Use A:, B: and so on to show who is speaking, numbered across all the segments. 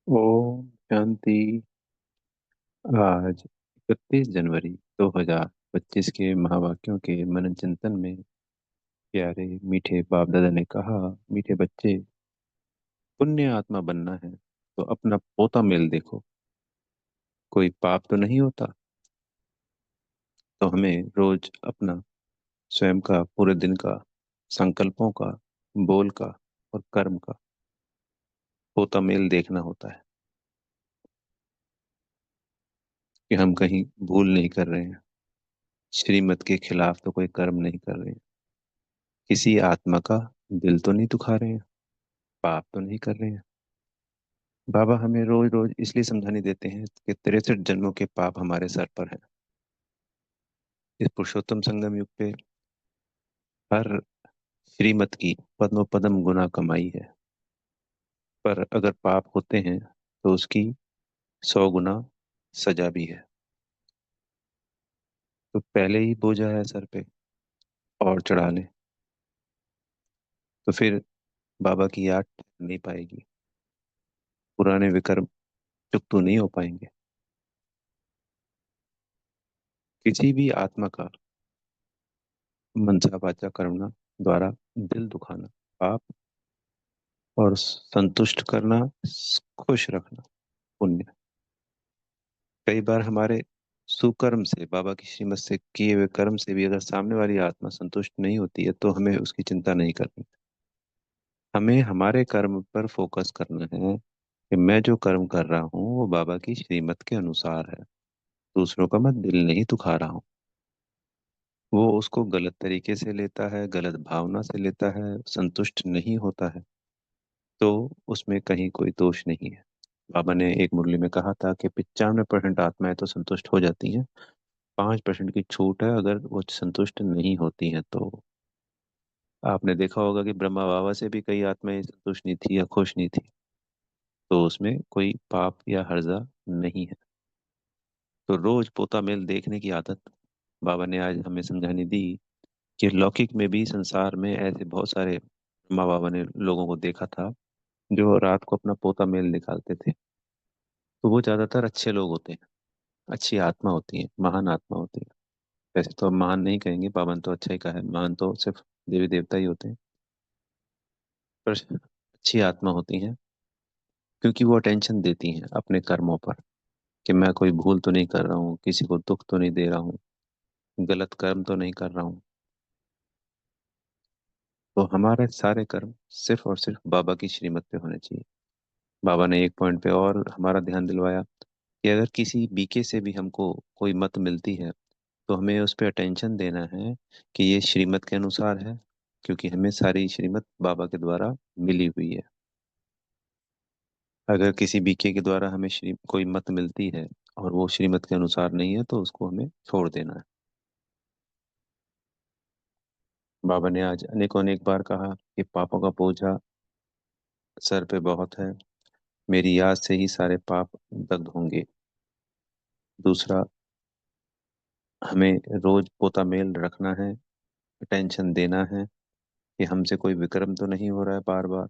A: ओम शांति। आज 31 जनवरी 2025 के महावाक्यों के मनन चिंतन में प्यारे मीठे बाप दादा ने कहा, मीठे बच्चे, पुण्य आत्मा बनना है तो अपना पोता मेल देखो। कोई पाप तो नहीं होता, तो हमें रोज अपना स्वयं का, पूरे दिन का, संकल्पों का, बोल का और कर्म का पोता मेल देखना होता है कि हम कहीं भूल नहीं कर रहे हैं, श्रीमत के खिलाफ तो कोई कर्म नहीं कर रहे हैं, किसी आत्मा का दिल तो नहीं दुखा रहे हैं, पाप तो नहीं कर रहे हैं। बाबा हमें रोज रोज इसलिए समझाने देते हैं कि 63 जन्मों के पाप हमारे सर पर हैं। इस पुरुषोत्तम संगम युग पे हर श्रीमत की पद्म पद्म गुना कमाई है, पर अगर पाप होते हैं तो उसकी 100 गुना सजा भी है। तो पहले ही बोझा है सर पे और चढ़ा ले तो फिर बाबा की याद नहीं पाएगी, पुराने विकर्म चुकतो नहीं हो पाएंगे। किसी भी आत्मा का मनसा वाचा कर्मणा द्वारा दिल दुखाना पाप, और संतुष्ट करना, खुश रखना पुण्य। कई बार हमारे सुकर्म से, बाबा की श्रीमत से किए हुए कर्म से भी अगर सामने वाली आत्मा संतुष्ट नहीं होती है तो हमें उसकी चिंता नहीं करनी। हमें हमारे कर्म पर फोकस करना है कि मैं जो कर्म कर रहा हूँ वो बाबा की श्रीमत के अनुसार है, दूसरों का मैं दिल नहीं दुखा रहा हूँ। वो उसको गलत तरीके से लेता है, गलत भावना से लेता है, संतुष्ट नहीं होता है, तो उसमें कहीं कोई दोष नहीं है। बाबा ने एक मुरली में कहा था कि 95% आत्माएं तो संतुष्ट हो जाती हैं, 5% की छूट है अगर वो संतुष्ट नहीं होती हैं तो। आपने देखा होगा कि ब्रह्मा बाबा से भी कई आत्माएं संतुष्ट नहीं थी या खुश नहीं थी, तो उसमें कोई पाप या हर्जा नहीं है। तो रोज पोता मेल देखने की आदत बाबा ने आज हमें समझानी दी कि लौकिक में भी, संसार में ऐसे बहुत सारे ब्रह्मा बाबा ने लोगों को देखा था जो रात को अपना पोता मेल निकालते थे। तो वो ज्यादातर अच्छे लोग होते हैं, अच्छी आत्मा होती है, महान आत्मा होती है। वैसे तो हम महान नहीं कहेंगे, पावन तो अच्छा ही कहा है, महान तो सिर्फ देवी देवता ही होते हैं, पर अच्छी आत्मा होती हैं क्योंकि वो अटेंशन देती हैं अपने कर्मों पर कि मैं कोई भूल तो नहीं कर रहा हूँ, किसी को दुख तो नहीं दे रहा हूँ, गलत कर्म तो नहीं कर रहा हूँ। तो हमारे सारे कर्म सिर्फ और सिर्फ बाबा की श्रीमत पे होने चाहिए। बाबा ने एक पॉइंट पे और हमारा ध्यान दिलवाया कि अगर किसी बीके से भी हमको कोई मत मिलती है तो हमें उस पर अटेंशन देना है कि ये श्रीमत के अनुसार है, क्योंकि हमें सारी श्रीमत बाबा के द्वारा मिली हुई है। अगर किसी बीके के द्वारा हमें श्री कोई मत मिलती है और वो श्रीमत के अनुसार नहीं है तो उसको हमें छोड़ देना है। बाबा ने आज अनेकों अनेक बार कहा कि पापों का बोझा सर पे बहुत है, मेरी याद से ही सारे पाप दग्ध होंगे। दूसरा, हमें रोज पोता मेल रखना है, टेंशन देना है कि हमसे कोई विक्रम तो नहीं हो रहा है बार बार।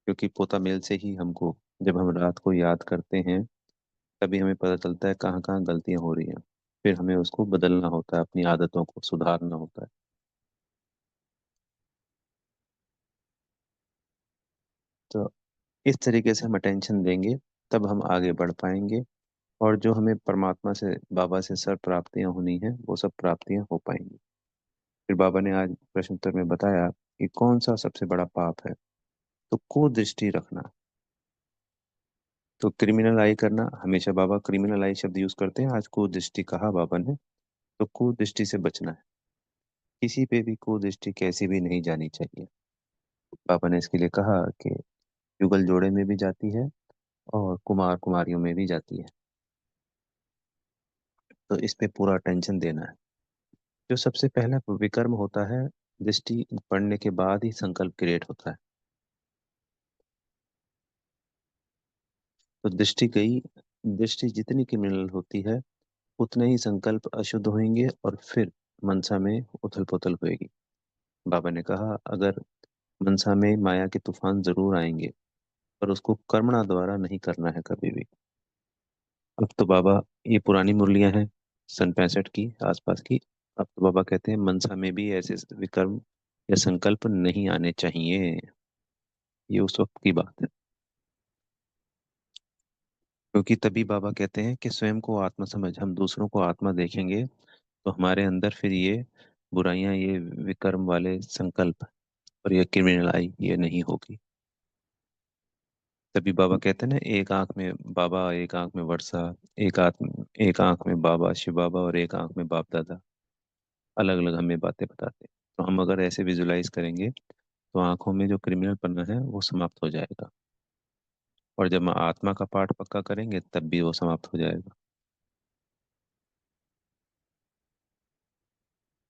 A: क्योंकि पोता मेल से ही हमको, जब हम रात को याद करते हैं तभी हमें पता चलता है कहाँ कहाँ गलतियां हो रही हैं, फिर हमें उसको बदलना होता है, अपनी आदतों को सुधारना होता है। तो इस तरीके से हम अटेंशन देंगे तब हम आगे बढ़ पाएंगे, और जो हमें परमात्मा से, बाबा से सर प्राप्तियां होनी है वो सब प्राप्तियां हो पाएंगी। फिर बाबा ने आज प्रश्न उत्तर में बताया कि कौन सा सबसे बड़ा पाप है। तो कुदृष्टि रखना, तो क्रिमिनल आई करना, हमेशा बाबा क्रिमिनल आई शब्द यूज करते हैं, आज कुदृष्टि कहा बाबा ने। तो कुदृष्टि से बचना है, किसी पे भी कुदृष्टि कैसी भी नहीं जानी चाहिए। पापा ने इसके लिए कहा कि युगल जोड़े में भी जाती है और कुमार कुमारियों में भी जाती है, तो इस पे पूरा अटेंशन देना है। जो सबसे पहला विकर्म होता है, दृष्टि पड़ने के बाद ही संकल्प क्रिएट होता है। तो दृष्टि गई, दृष्टि जितनी क्रिमिनल होती है उतने ही संकल्प अशुद्ध होंगे और फिर मनसा में उथल पुथल होएगी। बाबा ने कहा, अगर मनसा में माया के तूफान जरूर आएंगे, पर उसको कर्मणा द्वारा नहीं करना है कभी भी। अब तो बाबा, ये पुरानी मुरलियां हैं, सन 65 की आसपास की। अब तो बाबा कहते हैं मनसा में भी ऐसे विकर्म या संकल्प नहीं आने चाहिए। ये उस वक्त की बात है, क्योंकि तभी बाबा कहते हैं कि स्वयं को आत्मा समझ, हम दूसरों को आत्मा देखेंगे तो हमारे अंदर फिर ये बुराइयां, ये विकर्म वाले संकल्प और ये क्रिमिनलाई ये नहीं होगी। तभी बाबा कहते हैं ना, एक आंख में बाबा, एक आंख में वर्षा, एक आंख में बाबा शिव बाबा और एक आंख में बाप दादा, अलग अलग हमें बातें बताते हैं। तो हम अगर ऐसे विजुलाइज करेंगे तो आंखों में जो क्रिमिनल पन्ना है वो समाप्त हो जाएगा, और जब हम आत्मा का पाठ पक्का करेंगे तब भी वो समाप्त हो जाएगा।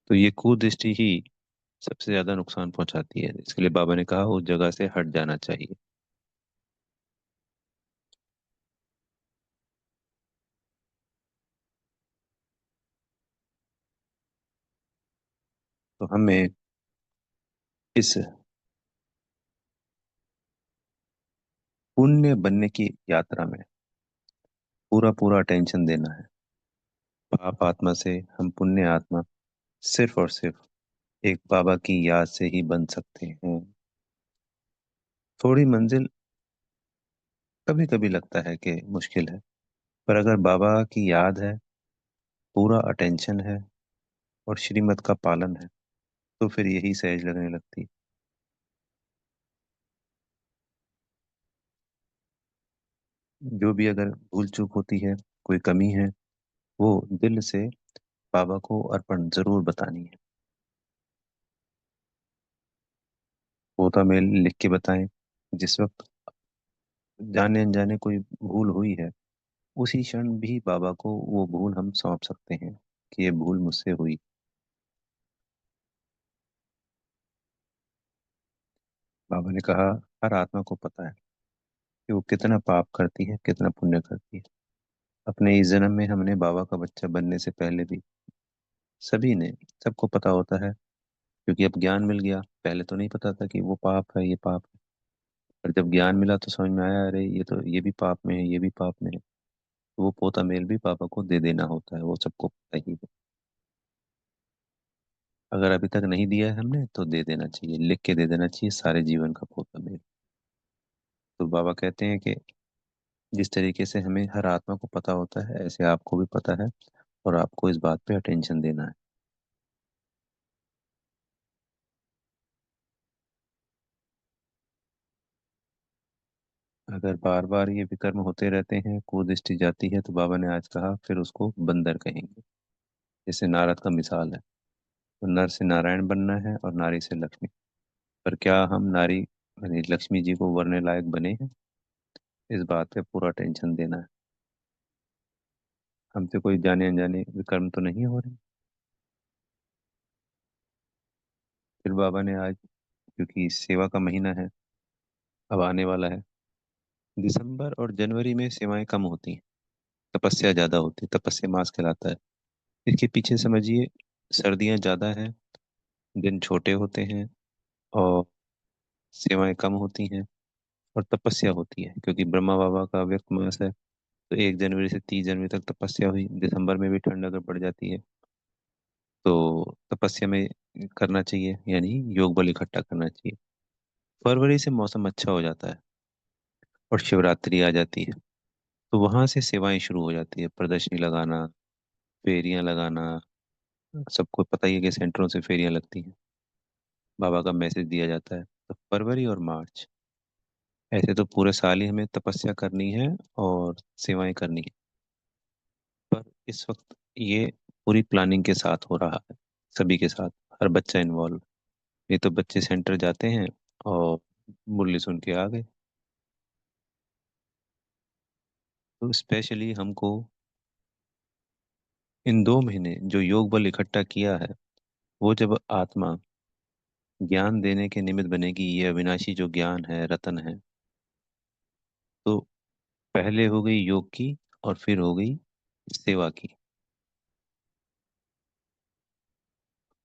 A: तो ये कुदृष्टि ही सबसे ज्यादा नुकसान पहुंचाती है, इसके लिए बाबा ने कहा उस जगह से हट जाना चाहिए। तो हमें इस पुण्य बनने की यात्रा में पूरा पूरा अटेंशन देना है। पाप आत्मा से हम पुण्य आत्मा सिर्फ और सिर्फ एक बाबा की याद से ही बन सकते हैं। थोड़ी मंजिल कभी कभी लगता है कि मुश्किल है, पर अगर बाबा की याद है, पूरा अटेंशन है और श्रीमत का पालन है, तो फिर यही सहज लगने लगती। जो भी अगर भूल चूक होती है, कोई कमी है, वो दिल से बाबा को अर्पण जरूर बतानी है। होता मेल लिख के बताएं। जिस वक्त जाने अनजाने कोई भूल हुई है, उसी क्षण भी बाबा को वो भूल हम सौंप सकते हैं कि ये भूल मुझसे हुई। बाबा ने कहा, हर आत्मा को पता है कि वो कितना पाप करती है, कितना पुण्य करती है। अपने इस जन्म में हमने बाबा का बच्चा बनने से पहले भी सभी ने, सबको पता होता है, क्योंकि अब ज्ञान मिल गया। पहले तो नहीं पता था कि वो पाप है, ये पाप है। पर जब ज्ञान मिला तो समझ में आया, अरे ये तो, ये भी पाप में है, ये भी पाप में है। तो वो पोता मेल भी पापा को दे देना होता है, वो सबको पता ही है। अगर अभी तक नहीं दिया है हमने तो दे देना चाहिए, लिख के दे देना चाहिए सारे जीवन का पोता मेल। तो बाबा कहते हैं कि जिस तरीके से हमें हर आत्मा को पता होता है, ऐसे आपको भी पता है, और आपको इस बात पे अटेंशन देना है। अगर बार बार ये विकर्म होते रहते हैं, कुदृष्टि जाती है, तो बाबा ने आज कहा फिर उसको बंदर कहेंगे। जैसे नारद का मिसाल है, तो नर से नारायण बनना है और नारी से लक्ष्मी। पर क्या हम नारी यानी लक्ष्मी जी को वरने लायक बने हैं? इस बात पे पूरा टेंशन देना है। हमसे कोई जाने अनजाने विकर्म तो नहीं हो रहे। फिर बाबा ने आज, क्योंकि सेवा का महीना है, अब आने वाला है, दिसंबर और जनवरी में सेवाएं कम होती हैं, तपस्या ज्यादा होती है, तपस्या मास कहलाता है। इसके पीछे समझिए, सर्दियां ज्यादा हैं, दिन छोटे होते हैं, और सेवाएं कम होती हैं, और तपस्या होती है, क्योंकि ब्रह्मा बाबा का व्यक्त मास है। तो 1 जनवरी से 30 जनवरी तक तपस्या हुई। दिसंबर में भी ठंड अगर बढ़ जाती है तो तपस्या में करना चाहिए, यानी योग बल इकट्ठा करना चाहिए। फरवरी से मौसम अच्छा हो जाता है और शिवरात्रि आ जाती है, तो वहां से सेवाएं शुरू हो जाती है, प्रदर्शनी लगाना, फेरियां लगाना। सबको पता ही है कि सेंटरों से फेरियां लगती हैं, बाबा का मैसेज दिया जाता है। तो फरवरी और मार्च, ऐसे तो पूरे साल ही हमें तपस्या करनी है और सेवाएं करनी है। पर इस वक्त ये पूरी प्लानिंग के साथ हो रहा है, सभी के साथ, हर बच्चा इन्वॉल्व। ये तो बच्चे सेंटर जाते हैं और मुरली सुन के आ गए। तो स्पेशली हमको इन 2 महीने जो योग बल इकट्ठा किया है, वो जब आत्मा ज्ञान देने के निमित्त बनेगी, ये अविनाशी जो ज्ञान है, रतन है, तो पहले हो गई योग की और फिर हो गई सेवा की,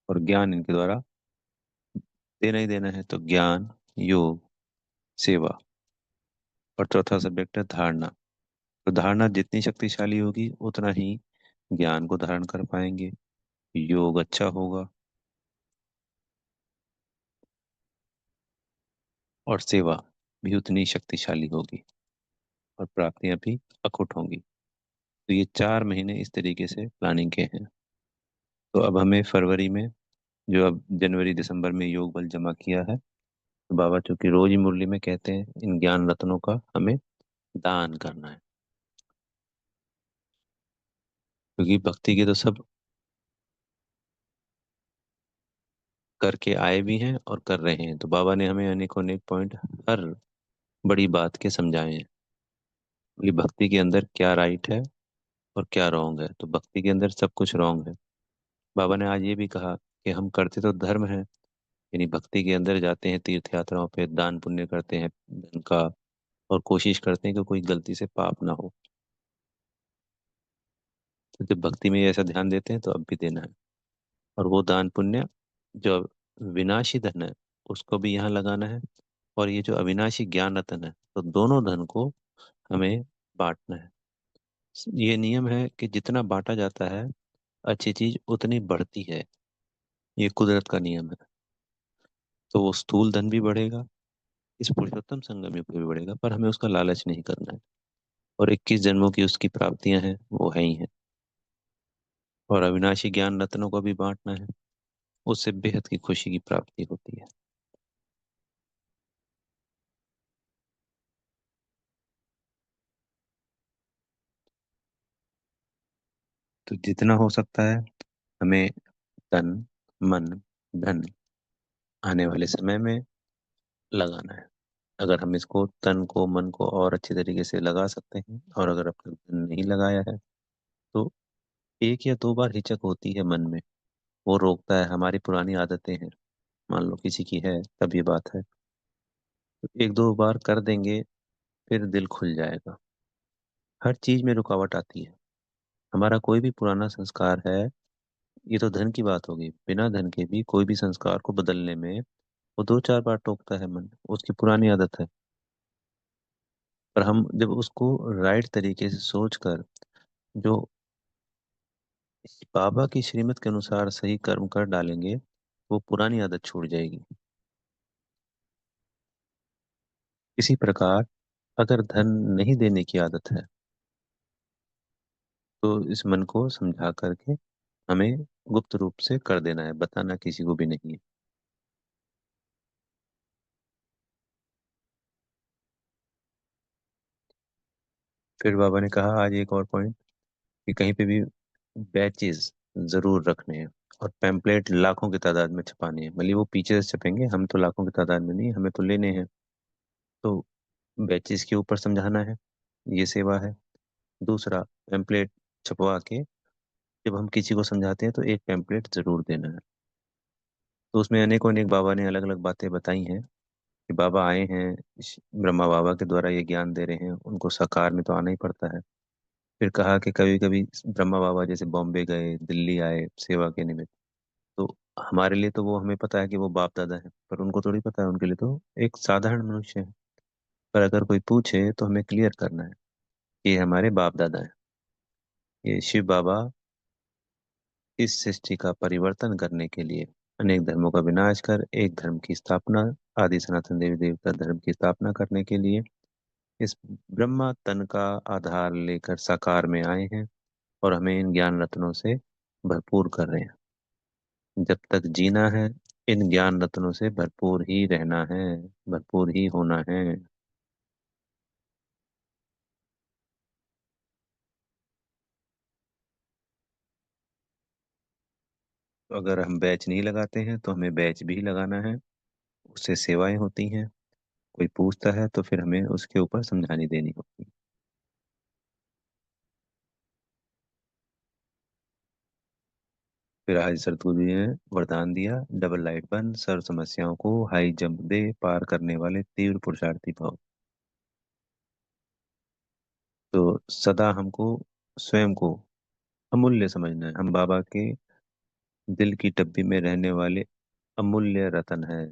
A: और ज्ञान इनके द्वारा देना ही देना है, तो ज्ञान, योग, सेवा। और चौथा सब्जेक्ट है धारणा। तो धारणा जितनी शक्तिशाली होगी उतना ही ज्ञान को धारण कर पाएंगे, योग अच्छा होगा, और सेवा भी उतनी शक्तिशाली होगी, और प्राप्तियां भी अखुट होंगी। तो ये 4 महीने इस तरीके से प्लानिंग के हैं। तो अब हमें फरवरी में, जो अब जनवरी दिसंबर में योग बल जमा किया है, तो बाबा चूंकि रोज ही मुरली में कहते हैं इन ज्ञान रत्नों का हमें दान करना है, क्योंकि भक्ति के तो सब करके आए भी हैं और कर रहे हैं। तो बाबा ने हमें अनेकों अनेक पॉइंट हर बड़ी बात के समझाए हैं कि भक्ति के अंदर क्या राइट है और क्या रॉन्ग है। तो भक्ति के अंदर सब कुछ रॉन्ग है। बाबा ने आज ये भी कहा कि हम करते तो धर्म है, यानी भक्ति के अंदर जाते हैं, तीर्थ यात्राओं पे दान पुण्य करते हैं धन का, और कोशिश करते हैं कि कोई गलती से पाप ना हो। तो जब भक्ति में ऐसा ध्यान देते हैं तो अब भी देना है। और वो दान पुण्य जो विनाशी धन है उसको भी यहाँ लगाना है, और ये जो अविनाशी ज्ञान रतन है, तो दोनों धन को हमें बांटना है। ये नियम है कि जितना बांटा जाता है अच्छी चीज उतनी बढ़ती है। ये कुदरत का नियम है। तो वो स्थूल धन भी बढ़ेगा, इस पुरुषोत्तम संगम युग में भी बढ़ेगा, पर हमें उसका लालच नहीं करना है। और 21 जन्मों की उसकी प्राप्तियां हैं, वो है ही हैं। और अविनाशी ज्ञान रत्नों को भी बांटना है, उससे बेहद की खुशी की प्राप्ति होती है। तो जितना हो सकता है हमें तन, मन, धन आने वाले समय में लगाना है। अगर हम इसको, तन को, मन को और अच्छे तरीके से लगा सकते हैं, और अगर अब तक धन नहीं लगाया है, तो 1 या 2 बार हिचक होती है मन में, वो रोकता है, हमारी पुरानी आदतें हैं। मान लो किसी की है, तब ये बात है। तो 1 2 बार कर देंगे, फिर दिल खुल जाएगा। हर चीज में रुकावट आती है। हमारा कोई भी पुराना संस्कार है, ये तो धन की बात होगी, बिना धन के भी कोई भी संस्कार को बदलने में वो 2 4 बार टोकता है मन, उसकी पुरानी आदत है। पर हम जब उसको राइट तरीके से सोचकर, जो बाबा की श्रीमत के अनुसार सही कर्म कर डालेंगे, वो पुरानी आदत छूट जाएगी। इसी प्रकार अगर धन नहीं देने की आदत है, तो इस मन को समझा करके हमें गुप्त रूप से कर देना है, बताना किसी को भी नहीं है। फिर बाबा ने कहा आज एक और पॉइंट, कि कहीं पे भी बैचेस जरूर रखने हैं, और पैम्पलेट लाखों की तादाद में छपाने हैं। भले वो पीछे से छपेंगे, हम तो लाखों की तादाद में नहीं, हमें तो लेने हैं। तो बैचेस के ऊपर समझाना है, ये सेवा है। दूसरा, पैम्पलेट छपवा के जब हम किसी को समझाते हैं तो एक पैम्पलेट जरूर देना है। तो उसमें अनेकों अनेक बाबा ने अलग अलग बातें बताई हैं, कि बाबा आए हैं, ब्रह्मा बाबा के द्वारा ये ज्ञान दे रहे हैं, उनको साकार में तो आना ही पड़ता है। फिर कहा कि कभी कभी ब्रह्मा बाबा जैसे बॉम्बे गए, दिल्ली आए सेवा के निमित्त, तो हमारे लिए तो वो, हमें पता है कि वो बाप दादा है, पर उनको थोड़ी पता है, उनके लिए तो एक साधारण मनुष्य है। पर अगर कोई पूछे तो हमें क्लियर करना है कि ये हमारे बाप दादा है। ये शिव बाबा इस सृष्टि का परिवर्तन करने के लिए अनेक धर्मों का विनाश कर एक धर्म की स्थापना, आदि सनातन देवी देवता धर्म की स्थापना करने के लिए इस ब्रह्मा तन का आधार लेकर साकार में आए हैं, और हमें इन ज्ञान रत्नों से भरपूर कर रहे हैं। जब तक जीना है, इन ज्ञान रत्नों से भरपूर ही रहना है, भरपूर ही होना है। तो अगर हम बैच नहीं लगाते हैं तो हमें बैच भी लगाना है, उससे सेवाएं होती हैं। कोई पूछता है तो फिर हमें उसके ऊपर समझानी देनी होती है। फिर आज सरतुल्य ने वरदान दिया, डबल लाइट बन, सर्व समस्याओं को हाई जंप दे, पार करने वाले तीव्र पुरुषार्थी भव। तो सदा हमको स्वयं को अमूल्य समझना है। हम बाबा के दिल की टब्बी में रहने वाले अमूल्य रतन है।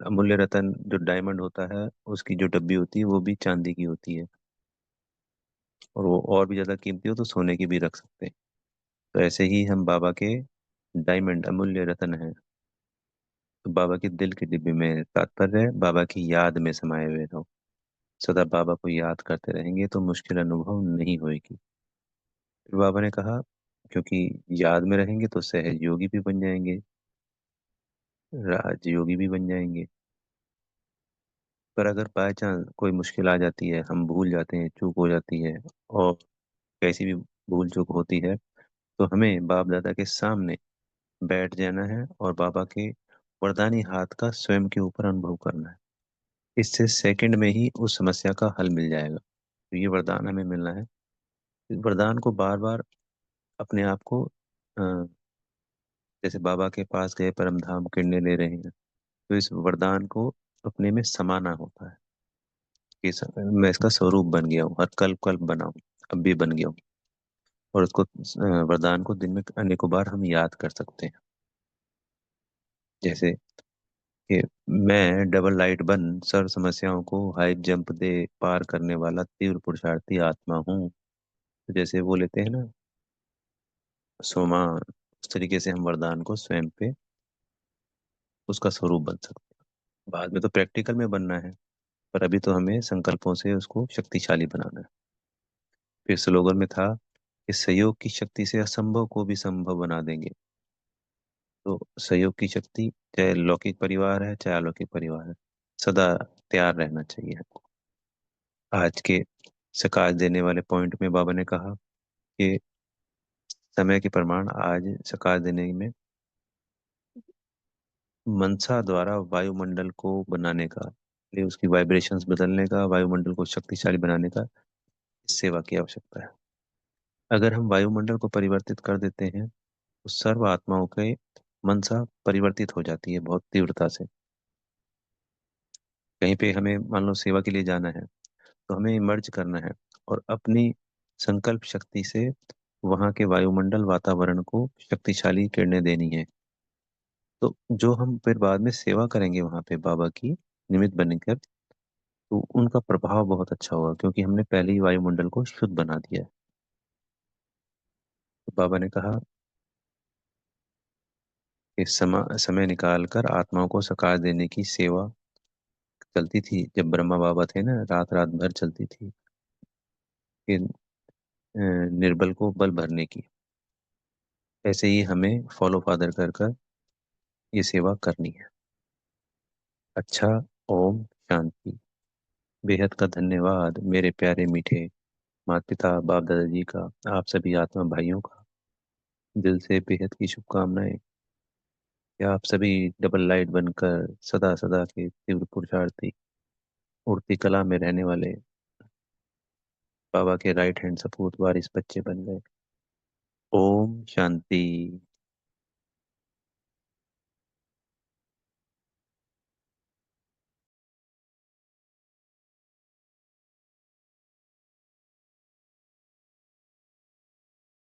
A: अमूल्य रतन जो डायमंड होता है उसकी जो डब्बी होती है वो भी चांदी की होती है, और वो और भी ज्यादा कीमती हो तो सोने की भी रख सकते हैं। तो ऐसे ही हम बाबा के डायमंड अमूल्य रतन है। तो बाबा के दिल के डिब्बे में तात्पर्य है बाबा की याद में समाये हुए रहो। सदा बाबा को याद करते रहेंगे तो मुश्किल अनुभव नहीं होगी। फिर बाबा ने कहा, क्योंकि याद में रहेंगे तो सहज योगी भी बन जाएंगे, राजयोगी भी बन जाएंगे। पर अगर बाय चांस कोई मुश्किल आ जाती है, हम भूल जाते हैं, चूक हो जाती है, और कैसी भी भूल चूक होती है, तो हमें बाप दादा के सामने बैठ जाना है और बाबा के वरदानी हाथ का स्वयं के ऊपर अनुभव करना है। इससे सेकंड में ही उस समस्या का हल मिल जाएगा। तो ये वरदान हमें मिलना है। इस वरदान को बार बार अपने आप को जैसे बाबा के पास गए परम धाम किरणें ले रहे हैं, तो इस वरदान को अपने में समाना होता है कि मैं इसका स्वरूप बन गया हूँ, हर कल्प कल्प बना हूँ, अब भी बन गया हूँ। और उसको वरदान को दिन में अनेकों बार हम याद कर सकते हैं। जैसे कि मैं डबल लाइट बन सर्व समस्याओं को हाई जंप दे पार करने वाला तीव्र पुरुषार्थी आत्मा हूँ। तो जैसे वो लेते हैं ना सोमा, उस तरीके से हम वरदान को स्वयं पे उसका स्वरूप बन सकते हैं। बाद में तो प्रैक्टिकल में बनना है, पर अभी तो हमें संकल्पों से उसको शक्तिशाली बनाना है। फिर स्लोगन में था कि सहयोग की शक्ति से असंभव को भी संभव बना देंगे। तो सहयोग की शक्ति, चाहे लौकिक परिवार है चाहे अलौकिक परिवार है, सदा तैयार रहना चाहिए हमको। आज के सकाश देने वाले पॉइंट में बाबा ने कहा कि समय के प्रमाण आज सकाश देने में मनसा द्वारा वायुमंडल को बनाने का, ये उसकी वाइब्रेशंस बदलने का, वायुमंडल को शक्तिशाली बनाने का इस सेवा की आवश्यकता है। अगर हम वायुमंडल को परिवर्तित कर देते हैं तो सर्व आत्माओं के मनसा परिवर्तित हो जाती है बहुत तीव्रता से। कहीं पे हमें मान लो सेवा के लिए जाना है, तो हमें इमर्ज करना है और अपनी संकल्प शक्ति से वहाँ के वायुमंडल वातावरण को शक्तिशाली किरणें देनी है। तो जो हम फिर बाद में सेवा करेंगे वहाँ पे बाबा की निमित्त बनकर, तो उनका प्रभाव बहुत अच्छा होगा, क्योंकि हमने पहले ही वायुमंडल को शुद्ध बना दिया है। तो बाबा ने कहा कि समय निकाल कर आत्माओं को सकार देने की सेवा चलती थी। जब ब्रह्मा बाबा थे ना, रात रात भर चलती थी कि निर्बल को बल भरने की। ऐसे ही हमें फॉलो फादर कर कर ये सेवा करनी है। अच्छा, ओम शांति। बेहद का धन्यवाद मेरे प्यारे मीठे माता पिता बाप दादाजी का, आप सभी आत्मा भाइयों का दिल से बेहद की शुभकामनाएं कि आप सभी डबल लाइट बनकर सदा सदा के तीव्र पुरुषार्थी उड़ती कला में रहने वाले बाबा के राइट हैंड सपूत वारिस बच्चे बन गए। ओम शांति।